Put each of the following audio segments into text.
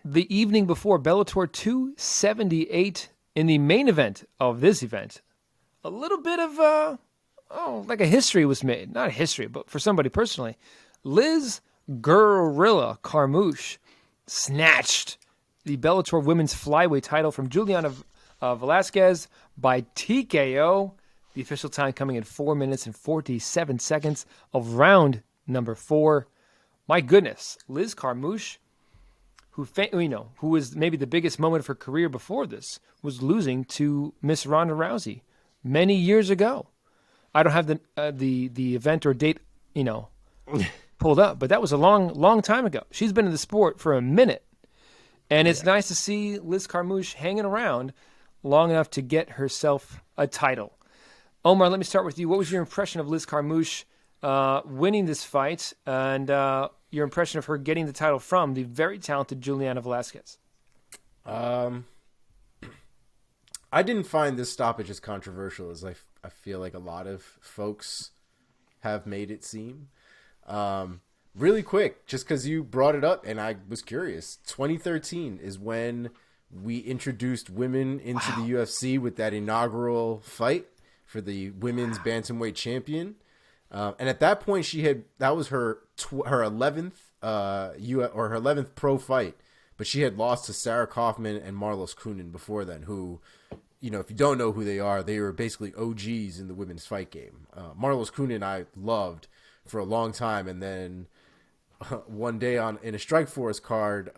the evening before Bellator 278 in the main event of this event, a little bit of like a history was made. Not a history, but for somebody personally. Liz Gorilla Carmouche snatched the Bellator women's flyweight title from Juliana Velasquez by TKO. The official time coming in 4 minutes and 47 seconds of round number 4. My goodness, Liz Carmouche, who was maybe the biggest moment of her career before this, was losing to Miss Ronda Rousey many years ago. I don't have the event or date, pulled up, but that was a long time ago. She's been in the sport for a minute, and it's nice to see Liz Carmouche hanging around long enough to get herself a title. Omar, let me start with you. What was your impression of Liz Carmouche winning this fight, and your impression of her getting the title from the very talented Juliana Velasquez? I didn't find this stoppage as controversial as I feel like a lot of folks have made it seem. Really quick, just because you brought it up and I was curious, 2013 is when we introduced women into the UFC with that inaugural fight for the women's bantamweight champion. And at that point, that was her 11th her 11th pro fight, but she had lost to Sarah Kaufman and Marlos Kunin before then, who, if you don't know who they were basically OGs in the women's fight game. Marlos Kunin I loved for a long time, and then one day in a Strikeforce card,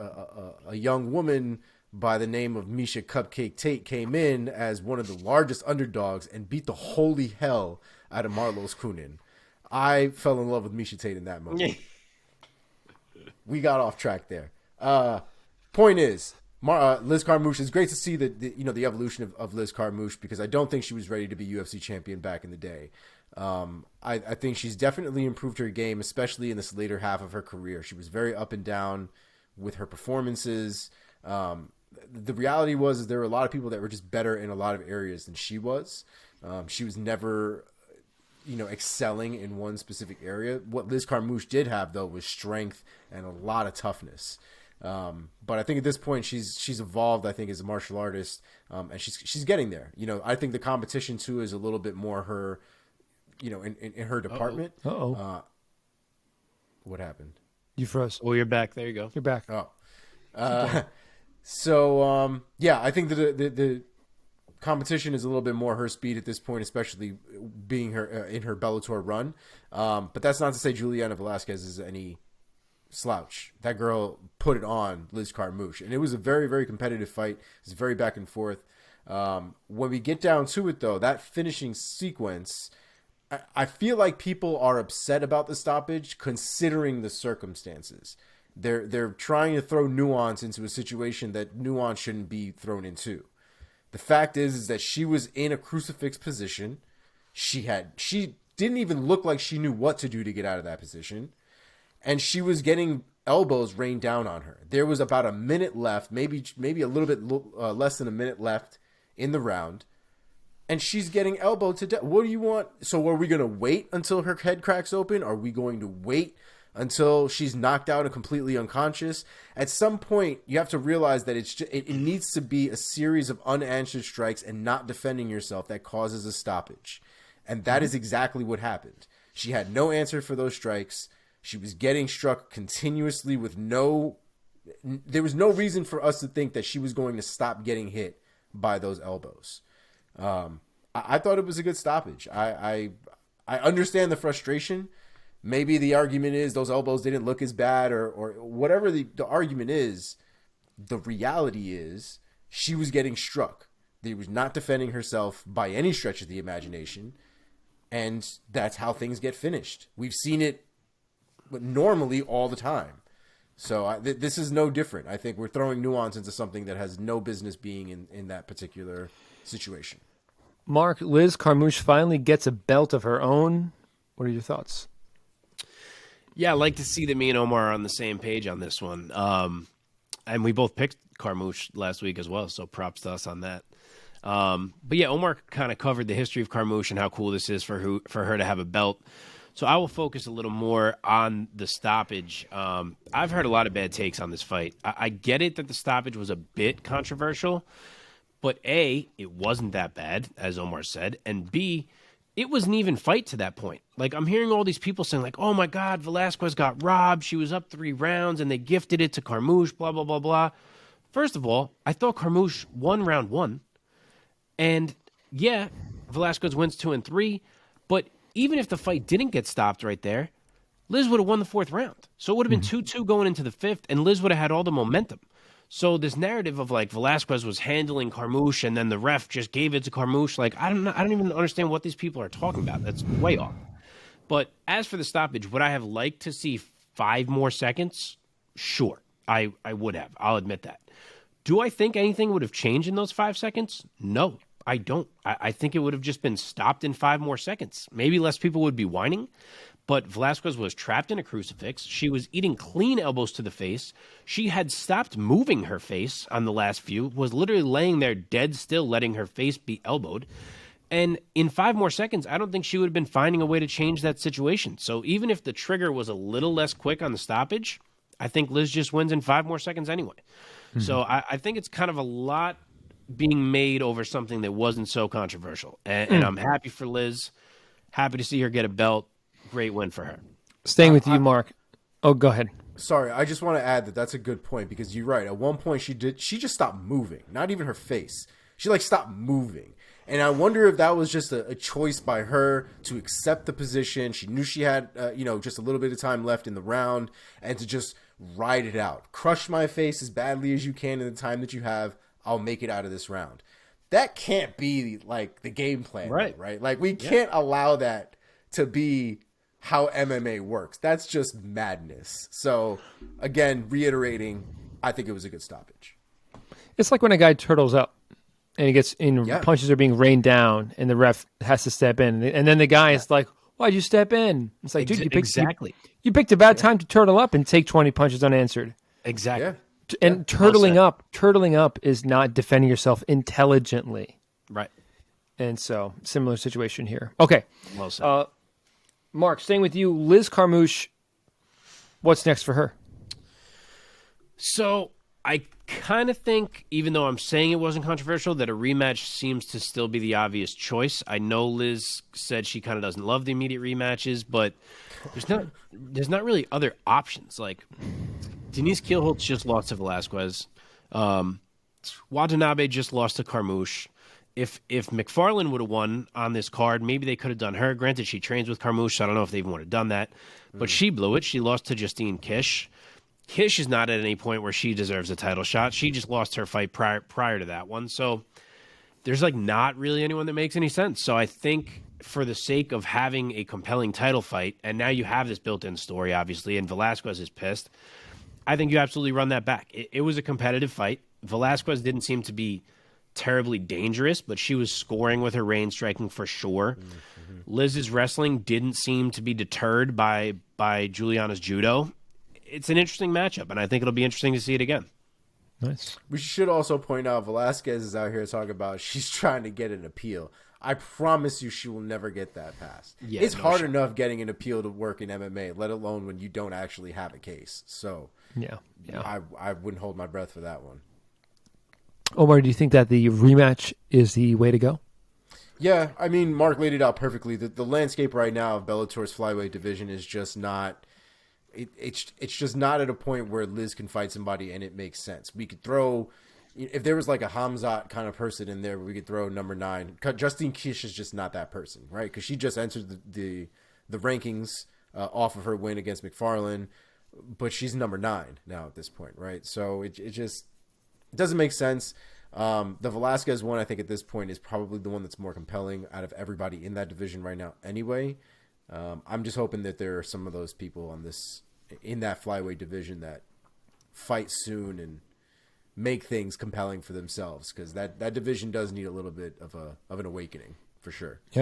a young woman by the name of Misha Cupcake Tate came in as one of the largest underdogs and beat the holy hell out of Marlos Kunin. I fell in love with Misha Tate in that moment. We got off track there. Point is, Liz Carmouche, it's great to see the evolution of Liz Carmouche, because I don't think she was ready to be UFC champion back in the day. I think she's definitely improved her game, especially in this later half of her career. She was very up and down with her performances. The reality was there were a lot of people that were just better in a lot of areas than she was. She was never, excelling in one specific area. What Liz Carmouche did have, though, was strength and a lot of toughness. But I think at this point she's evolved, I think, as a martial artist, and she's getting there. I think the competition too is a little bit more her, in her department. Uh-oh. What happened? You froze. Oh, you're back. There you go. You're back. Oh. So I think the competition is a little bit more her speed at this point, especially being her in her Bellator run. But that's not to say Juliana Velasquez is any slouch. That girl put it on Liz Carmouche, and it was a very, very competitive fight. It was very back and forth. When we get down to it, though, that finishing sequence, I feel like people are upset about the stoppage considering the circumstances. They're trying to throw nuance into a situation that nuance shouldn't be thrown into. The fact is that she was in a crucifix position. She didn't even look like she knew what to do to get out of that position. And she was getting elbows rained down on her. There was about a minute left, maybe a little bit less than a minute left in the round. And she's getting elbowed to death. What do you want? So are we going to wait until her head cracks open? Are we going to wait until she's knocked out and completely unconscious? At some point, you have to realize that it needs to be a series of unanswered strikes and not defending yourself that causes a stoppage. And that is exactly what happened. She had no answer for those strikes. She was getting struck continuously with there was no reason for us to think that she was going to stop getting hit by those elbows. I thought it was a good stoppage. I understand the frustration. Maybe the argument is those elbows didn't look as bad or whatever the argument is. The reality is she was getting struck. She was not defending herself by any stretch of the imagination. And that's how things get finished. We've seen it normally all the time. So this is no different. I think we're throwing nuance into something that has no business being in that particular situation. Mark, Liz Carmouche finally gets a belt of her own. What are your thoughts? Yeah, I like to see that me and Omar are on the same page on this one. And we both picked Carmouche last week as well, so props to us on that. But yeah, Omar kind of covered the history of Carmouche and how cool this is for her to have a belt. So I will focus a little more on the stoppage. I've heard a lot of bad takes on this fight. I get it that the stoppage was a bit controversial, but A, it wasn't that bad, as Omar said, and B, it was an even fight to that point. Like, I'm hearing all these people saying, like, oh my God, Velasquez got robbed. She was up 3 rounds and they gifted it to Carmouche, blah, blah, blah, blah. First of all, I thought Carmouche won round 1. And yeah, Velasquez wins 2 and 3. But even if the fight didn't get stopped right there, Liz would have won the 4th round. So it would have been 2-2 going into the 5th, and Liz would have had all the momentum. So this narrative of like Velasquez was handling Carmouche and then the ref just gave it to Carmouche, like I don't even understand what these people are talking about. That's way off. But as for the stoppage, would I have liked to see 5 more seconds? Sure, I would have. I'll admit that. Do I think anything would have changed in those 5 seconds? No, I don't. I think it would have just been stopped in 5 more seconds. Maybe less people would be whining. But Velasquez was trapped in a crucifix. She was eating clean elbows to the face. She had stopped moving her face on the last few, was literally laying there dead still, letting her face be elbowed. And in 5 more seconds, I don't think she would have been finding a way to change that situation. So even if the trigger was a little less quick on the stoppage, I think Liz just wins in 5 more seconds anyway. Mm-hmm. So I think it's kind of a lot being made over something that wasn't so controversial. And I'm happy for Liz. Happy to see her get a belt. Great win for her. Staying with you, Mark. Oh, go ahead. Sorry, I just want to add that that's a good point because you're right. At one point, she just stopped moving. Not even her face. She like stopped moving. And I wonder if that was just a choice by her to accept the position. She knew she had, just a little bit of time left in the round and to just ride it out. Crush my face as badly as you can in the time that you have. I'll make it out of this round. That can't be like the game plan, right? Like we can't allow that to be how MMA works. That's just madness. So again, reiterating, I think it was a good stoppage. It's like when a guy turtles up and he gets in, punches are being rained down and the ref has to step in. And then the guy is like, why'd you step in? It's like, dude, you picked a bad time to turtle up and take 20 punches unanswered. Exactly. Yeah. And turtling up is not defending yourself intelligently. Right. And so similar situation here. Okay. Well said. Mark, staying with you, Liz Carmouche, what's next for her? So I kind of think, even though I'm saying it wasn't controversial, that a rematch seems to still be the obvious choice. I know Liz said she kind of doesn't love the immediate rematches, but there's not really other options. Like Denise Keelholtz just lost to Velasquez. Watanabe just lost to Carmouche. If McFarlane would have won on this card, maybe they could have done her. Granted, she trains with Carmouche, so I don't know if they even would have done that. But she blew it. She lost to Justine Kish. Kish is not at any point where she deserves a title shot. She just lost her fight prior to that one. So there's like not really anyone that makes any sense. So I think for the sake of having a compelling title fight, and now you have this built-in story, obviously, and Velasquez is pissed, I think you absolutely run that back. It was a competitive fight. Velasquez didn't seem to be terribly dangerous, but she was scoring with her range striking for sure. Mm-hmm. Liz's wrestling didn't seem to be deterred by Juliana's judo. It's an interesting matchup, and I think it'll be interesting to see it again. Nice. We should also point out Velasquez is out here talking about she's trying to get an appeal. I promise you she will never get that passed. Yeah, it's hard enough getting an appeal to work in MMA, let alone when you don't actually have a case. So yeah. I wouldn't hold my breath for that one. Omar, do you think that the rematch is the way to go? Yeah, I mean, Mark laid it out perfectly. The landscape right now of Bellator's flyweight division is just not it's just not at a point where Liz can fight somebody and it makes sense. We could throw, if there was like a Hamzat kind of person in there, we could throw number 9. Justine Kish is just not that person, right? Because she just entered the rankings off of her win against McFarlane, but she's number 9 now at this point, right? So it just doesn't make sense. The Velasquez one, I think at this point is probably the one that's more compelling out of everybody in that division right now anyway. I'm just hoping that there are some of those people in that flyweight division that fight soon and make things compelling for themselves, because that division does need a little bit of an awakening for sure. Yeah.